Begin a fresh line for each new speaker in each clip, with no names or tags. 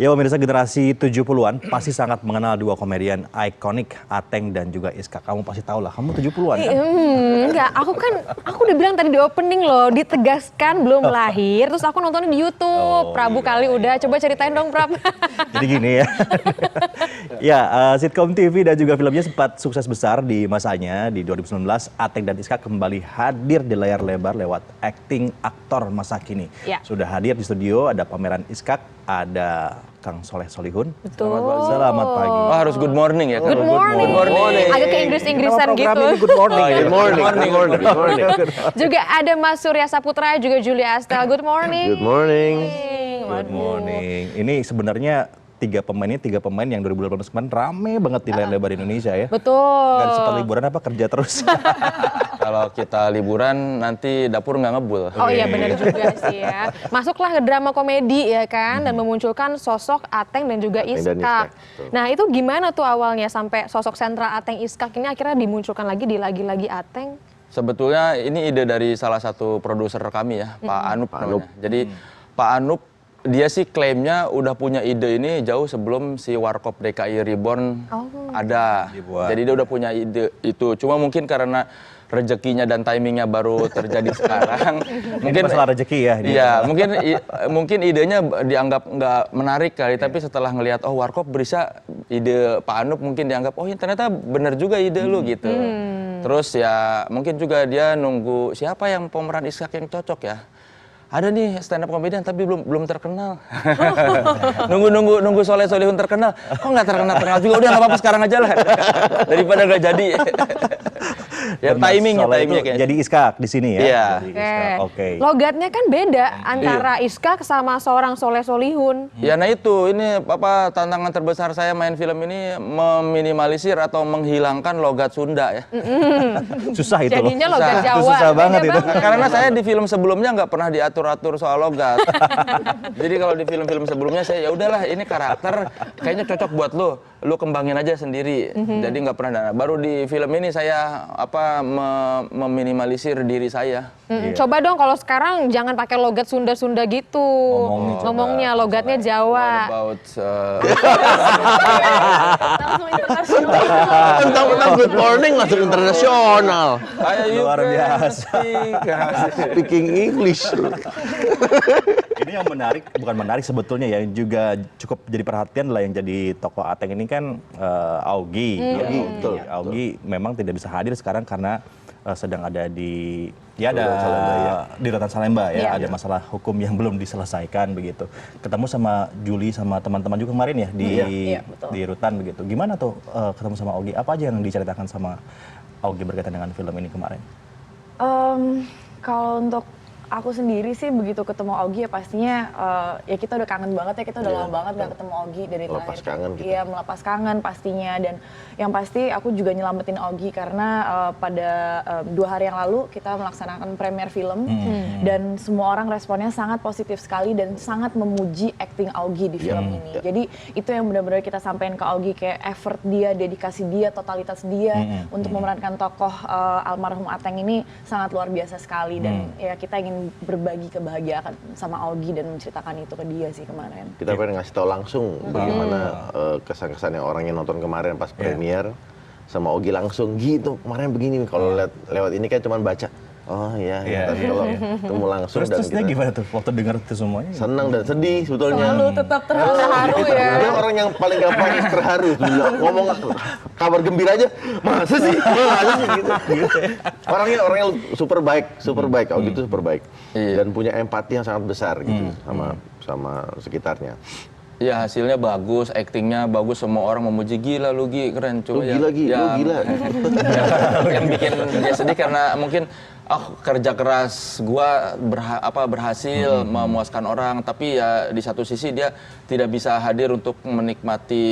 Ya pemirsa, generasi 70-an pasti sangat mengenal dua komedian ikonik, Ateng dan juga Iska. Kamu pasti tahu lah, kamu 70-an kan?
Enggak, aku udah bilang tadi di opening loh, ditegaskan belum lahir, terus aku nontonnya di YouTube. Prabu kali udah, coba ceritain dong Prab.
Jadi gini ya. Ya, sitkom TV dan juga filmnya sempat sukses besar di masanya. Di 2019, Ateng dan Iska kembali hadir di layar lebar lewat acting aktor masa kini.
Ya.
Sudah hadir di studio, ada pameran Iskak, ada Kang Soleh Solihun.
Betul.
Selamat pagi.
Oh, harus good morning ya?
Good morning. Agak ke Inggris-Inggrisan
Nama program
gitu.
ini Good Morning.
Oh, good morning. Good morning.
Juga ada Mas Surya Saputra, juga Julia Astel. Good morning.
Good morning.
Good morning. Ini sebenarnya tiga pemain yang 2018 kemarin rame banget di layar lebar Indonesia ya.
Betul.
Gak sempat liburan apa kerja terus?
Kalau kita liburan nanti dapur nggak ngebul.
Oh iya benar juga sih ya. Masuklah ke drama komedi ya kan, dan memunculkan sosok Ateng dan juga
Ateng dan
Iskak.
Iskak, betul.
Nah itu gimana tuh awalnya sampai sosok sentral Ateng Iskak ini akhirnya dimunculkan lagi di Lagi-Lagi Ateng?
Sebetulnya ini ide dari salah satu produser kami ya, Pak Anup namanya. Jadi Pak Anup dia sih klaimnya udah punya ide ini jauh sebelum si Warkop DKI Reborn ada.
Dibuat.
Jadi dia udah punya ide itu. Cuma mungkin karena rezekinya dan timingnya baru terjadi sekarang.
Mungkin masalah rezeki ya. ini.
Iya, mungkin idenya dianggap nggak menarik kali, tapi setelah ngelihat oh Warkop bisa ide Pak Anup mungkin dianggap oh ternyata bener juga ide lu gitu. Terus ya mungkin juga dia nunggu siapa yang pemeran Iskak yang cocok ya. Ada nih stand up komedian tapi belum terkenal. nunggu Soleh Solihun terkenal. Kok nggak terkenal juga? Udah nggak apa-apa sekarang aja lah. Daripada nggak jadi. Ya
Dan Mas
timingnya
Soleh itu
kayaknya.
jadi Iskak di sini ya.
Iya.
Jadi Iskak, Oke.
Logatnya kan beda antara Iskak sama seorang Soleh Solihun.
Ya nah itu, ini apa tantangan terbesar saya main film ini meminimalisir atau menghilangkan logat Sunda ya.
Susah itu
Jadinya
loh.
logat
Itu
Jawa.
susah banget
Beda
itu.
Karena saya di film sebelumnya nggak pernah diatur-atur soal logat. Jadi kalau di film-film sebelumnya saya ya udahlah ini karakter kayaknya cocok buat lu kembangin aja sendiri. Jadi nggak pernah. Baru di film ini saya meminimalisir diri saya.
Coba dong kalau sekarang jangan pakai logat Sunda-Sunda gitu. Ngomongnya logatnya Jawa.
What about
Langsung internasional.
Tentang good morning langsung internasional.
Luar biasa.
Speaking English.
Ini yang menarik, bukan menarik sebetulnya ya, yang juga cukup jadi perhatian lah yang jadi tokoh Ateng ini kan Augie. Ya.
betul.
Augie memang tidak bisa hadir sekarang karena sedang ada di di Rutan Salemba ya, ada masalah hukum yang belum diselesaikan begitu. Ketemu sama Juli sama teman-teman juga kemarin ya di Rutan begitu. Gimana tuh ketemu sama Augie? Apa aja yang diceritakan sama Augie berkaitan dengan film ini kemarin?
Kalau untuk aku sendiri sih begitu ketemu Augie ya pastinya ya kita udah kangen banget ya, kita udah lama banget gak ketemu Augie dari
Melepas
terakhir.
kangen gitu.
Iya, melepas kangen pastinya, dan yang pasti aku juga nyelamatin Augie karena pada 2 hari yang lalu kita melaksanakan premier film dan semua orang responnya sangat positif sekali dan sangat memuji acting Augie di film ini. Jadi itu yang benar-benar kita sampaikan ke Augie, kayak effort dia, dedikasi dia, totalitas dia untuk memerankan tokoh almarhum Ateng ini sangat luar biasa sekali, dan ya kita ingin berbagi kebahagiaan sama Augie dan menceritakan itu ke dia sih kemarin.
Kita pengen ngasih tahu langsung bagaimana kesan-kesan yang orang yang nonton kemarin pas premier sama Augie langsung gitu. Kemarin begini, kalau lewat ini kan cuma baca. Oh iya, tapi kalau ketemu langsung
Terus dia gimana tuh waktu dengar itu semuanya?
senang dan sedih sebetulnya.
Selalu tetap terharu ya.
Dia orang yang paling gampang terharu, ngomong kabar gembira aja, masa sih gitu. Orangnya super baik, Augie itu super baik, dan punya empati yang sangat besar gitu sama sekitarnya.
Ya hasilnya bagus, aktingnya bagus, semua orang memuji, gila lu Gi, keren. Cuma
Lu gila.
Yang bikin dia sedih karena mungkin kerja keras gua berhasil memuaskan orang, tapi ya di satu sisi dia tidak bisa hadir untuk menikmati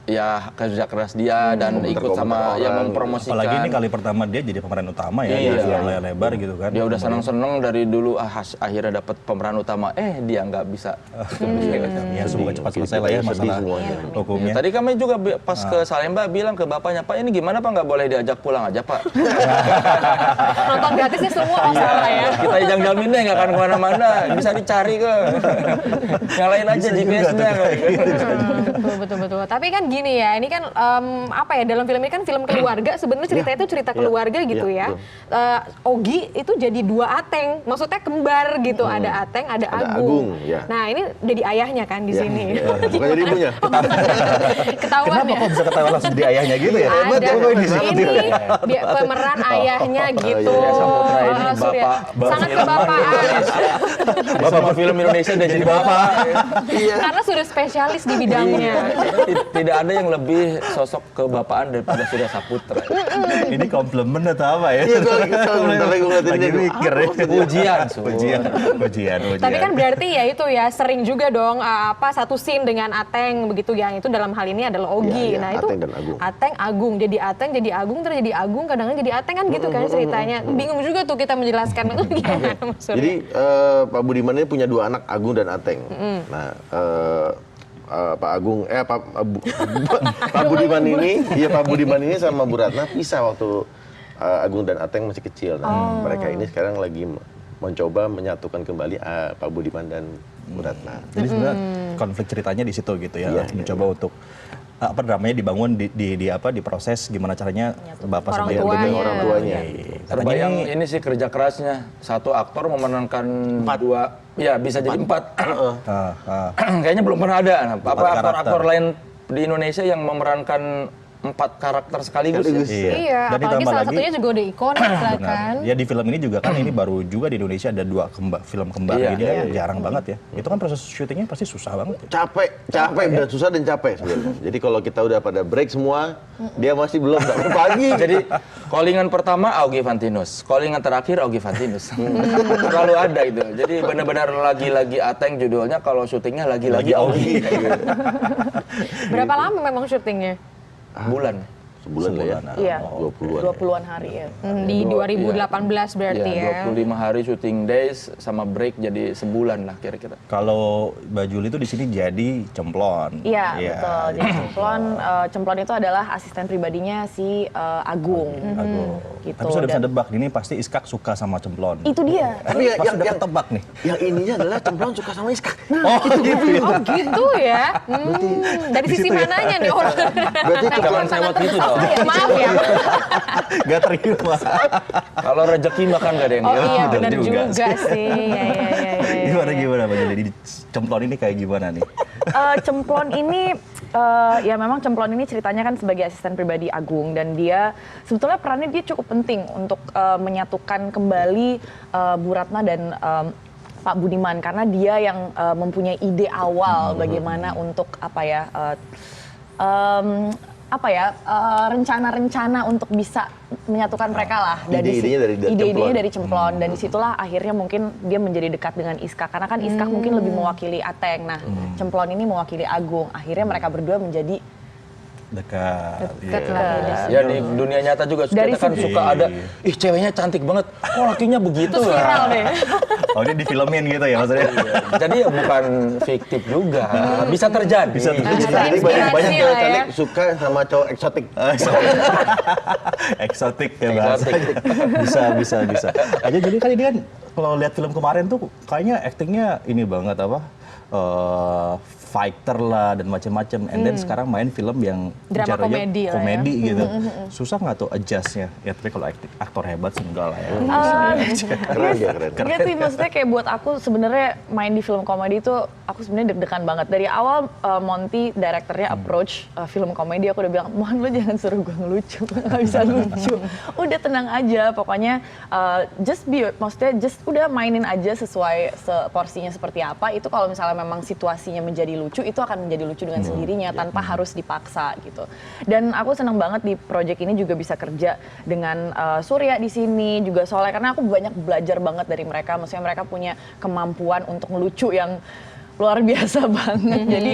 ya kerja keras dia dan ikut sama
Komentar
yang
orang.
mempromosikan.
Apalagi ini kali pertama dia jadi pemeran utama ya,
Iya.
di film layar lebar gitu kan.
Dia udah seneng-seneng dari dulu, akhirnya dapat pemeran utama, dia nggak bisa.
Ya semoga cepat selesai lah ya
Sedih
masalah
semuanya.
hukumnya.
Tadi kami juga pas ke Salemba bilang ke bapaknya, Pak ini gimana Pak, nggak boleh diajak pulang aja Pak.
Nonton gratisnya semua masalah ya.
Kita yang jaminnya nggak akan kemana-mana, bisa dicari ke. Nyalain aja GPS-nya.
Betul. Tapi kan gini ya, ini kan apa ya, dalam film ini kan film keluarga, sebenarnya ceritanya itu cerita keluarga gitu ya. Ogi itu jadi 2 Ateng, maksudnya kembar gitu, ada Ateng, ada Agung.
ya.
Nah ini jadi ayahnya kan di sini.
Bukan jadi ibunya.
Ketahuan
Kenapa
ya.
kok bisa ketawa langsung di ayahnya gitu ya? Hebat
Ada
ya pokoknya di sini.
ini dia pemeran ayahnya gitu.
Surya Saputra ini
Surya.
bapak
Sangat
film
kebapaan.
Bapak film Indonesia udah jadi bapak.
Karena sudah spesialis di bidangnya.
Tidak ada yang lebih sosok kebapaan daripada Surya Saputra.
Ini komplimen atau apa ya?
Iya, gue lagi kesel bentar lagi gue ngeliatin
Lagi
dia.
mikir ya. Ujian.
Tapi kan berarti ya itu ya sering juga dong satu scene dengan Ateng begitu, yang itu dalam hal ini adalah Ogi.
Iya,
Nah itu
Ateng dan Agung.
Ateng Agung jadi Ateng jadi Agung terus jadi Agung, kadang-kadang jadi Ateng kan gitu kan ceritanya. Bingung juga tuh kita menjelaskan itu gimana maksudnya.
Jadi Pak Budiman ini punya 2 anak, Agung dan Ateng. Nah, Pak Budiman ini sama Bu Ratna pisah waktu Agung dan Ateng masih kecil. Nah, mereka ini sekarang lagi mencoba menyatukan kembali Pak Budiman dan Bu Ratna.
Jadi sebenarnya konflik ceritanya di situ gitu ya.
Iya,
Mencoba untuk dramanya dibangun di proses gimana caranya bapak sama ibu
tuanya.
Orang tuanya.
Terbayang ini sih kerja kerasnya. Satu aktor memerankan 2, ya bisa jadi 4. Kayaknya belum pernah ada. Apa aktor-aktor lain di Indonesia yang memerankan 4 karakter sekaligus?
Iya,
Dan
apalagi
ditambah
salah
lagi-
satunya juga udah ikonik lah kan.
Ya di film ini juga kan ini baru juga di Indonesia ada 2 film kembar
Iya,
gini kan jarang banget ya. Itu kan proses syutingnya pasti susah banget ya.
Capek dan susah dan capek sebenarnya. Jadi kalau kita udah pada break semua, dia masih belum bangun pagi.
Jadi callingan pertama Augie Fantinus, callingan terakhir Augie Fantinus. Selalu ada itu. Jadi benar-benar lagi-lagi Ateng judulnya, kalau syutingnya lagi-lagi Augie.
Berapa lama memang syutingnya?
Bulan.
Sebulan lah ya.
Iya.
20-an.
20-an hari ya.
Di 2018 berarti ya.
25 hari syuting days sama break jadi sebulan lah kira-kira.
Kalau Mbak Juli itu di sini jadi cemplon.
Iya, betul. Jadi Cemplon itu adalah asisten pribadinya si Agung.
Aduh.
Gitu.
Tapi sudah bisa
Dan
debak, ini pasti Iskak suka sama cemplon.
itu dia.
Tapi
Pasti udah ketebak nih.
yang ininya adalah Cemplon suka sama Iskak.
Oh gitu ya. Dari sisi mananya nih orang?
Berarti
Jangan sewot gitu dong.
Maaf ya.
Gak terima.
Kalau rezeki makan gak ada yang
Oh
bilang.
iya
bener
benar
juga
juga sih. Ya.
Gimana Mbak Juli? Di cemplon ini kayak gimana nih?
Cemplon ini ya memang Cemplon ini ceritanya kan sebagai asisten pribadi Agung, dan dia sebetulnya perannya dia cukup penting untuk menyatukan kembali Bu Ratna dan Pak Budiman, karena dia yang mempunyai ide awal bagaimana untuk rencana-rencana untuk bisa menyatukan mereka lah. Ide-idenya dari Cemplon, dan disitulah akhirnya mungkin dia menjadi dekat dengan Iskak, karena kan Iskak mungkin lebih mewakili Ateng. Nah, Cemplon ini mewakili Agung. Akhirnya mereka berdua menjadi
Dekat.
Dekat lah.
Ya di dunia nyata juga
Dari
kita kan suka ada, ih ceweknya cantik banget, kok lakinya begitu
Terus viral deh.
Oh ini difilmin gitu ya maksudnya?
Jadi ya bukan fiktif juga, bisa terjadi.
Bisa terjadi.
Jadi
Inspirasi
banyak
lah
cewek
ya.
cantik suka sama cowok eksotik.
Eksotik ya bahasa. Bisa. Aja jadi kan ini kan kalau lihat film kemarin tuh kayaknya aktingnya ini banget fighter lah dan macam-macam. And then sekarang main film yang
Drama
genrenya
komedi lah ya.
komedi gitu. Susah nggak tuh adjustnya? Ya tapi kalau aktor hebat sih enggak lah ya.
Keren ya, keren.
Iya sih, maksudnya kayak buat aku sebenarnya main di film komedi itu aku sebenarnya deg-degan banget. Dari awal Monty direkturnya approach film komedi, aku udah bilang, mohon lo jangan suruh gue ngelucu, nggak bisa lucu. Udah tenang aja, pokoknya maksudnya udah mainin aja sesuai porsinya seperti apa. Itu kalau misalnya memang situasinya menjadi lucu, itu akan menjadi lucu dengan sendirinya tanpa harus dipaksa gitu. Dan aku senang banget di project ini juga bisa kerja dengan Surya di sini, juga Soleh, karena aku banyak belajar banget dari mereka. Maksudnya mereka punya kemampuan untuk ngelucu yang luar biasa banget. Jadi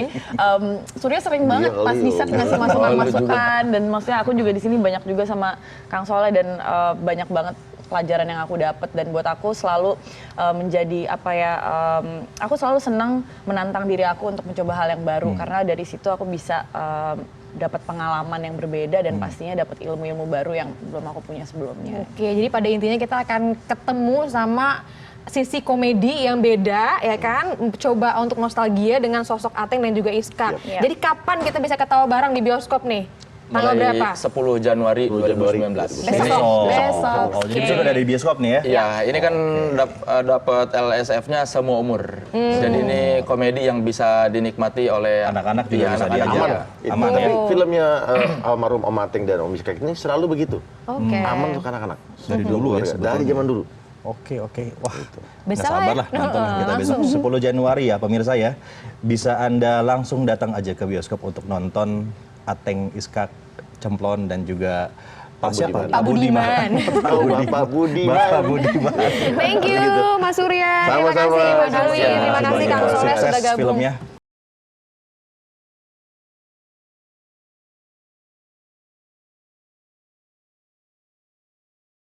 Surya sering banget
Iya kali,
pas di set ngasih masukan-masukan, dan maksudnya aku juga di sini banyak juga sama Kang Soleh, dan banyak banget pelajaran yang aku dapat, dan buat aku selalu menjadi apa ya, aku selalu senang menantang diri aku untuk mencoba hal yang baru, karena dari situ aku bisa dapat pengalaman yang berbeda dan pastinya dapat ilmu-ilmu baru yang belum aku punya sebelumnya.
Oke, jadi pada intinya kita akan ketemu sama sisi komedi yang beda, ya kan? Coba untuk nostalgia dengan sosok Ateng dan juga Iska.
Yap.
Jadi kapan kita bisa ketawa bareng di bioskop nih? Tanggal
Mulai
berapa?
10 Januari 2019.
Besok. Besok.
Oh, jadi bisa udah dari bioskop nih ya?
Ya, ini kan dapat LSF-nya semua umur. Jadi ini komedi yang bisa dinikmati oleh
Anak-anak juga
iya,
bisa
anak-anak
diajak.
juga.
Aman
Tapi
ya?
filmnya almarhum Om Ateng dan Om Iska ini selalu begitu.
Oke.
Aman untuk anak-anak.
Dari dulu ya,
Keluarga. Dari zaman dulu.
Oke. Wah,
Bisa
nggak
lah
sabar
ya.
lah nonton lah kita besok 10 Januari ya pemirsa ya. Bisa Anda langsung datang aja ke bioskop untuk nonton Ateng, Iska, Cemplon dan juga Pak siapa?
Pak Budiman.
Bapak Budiman.
Bapak Budiman.
Thank you Mas Surya. Terima
Sama-sama.
kasih Mas Dwi. Terima kasih Kang Soleh
Sukses
sudah gabung.
filmnya.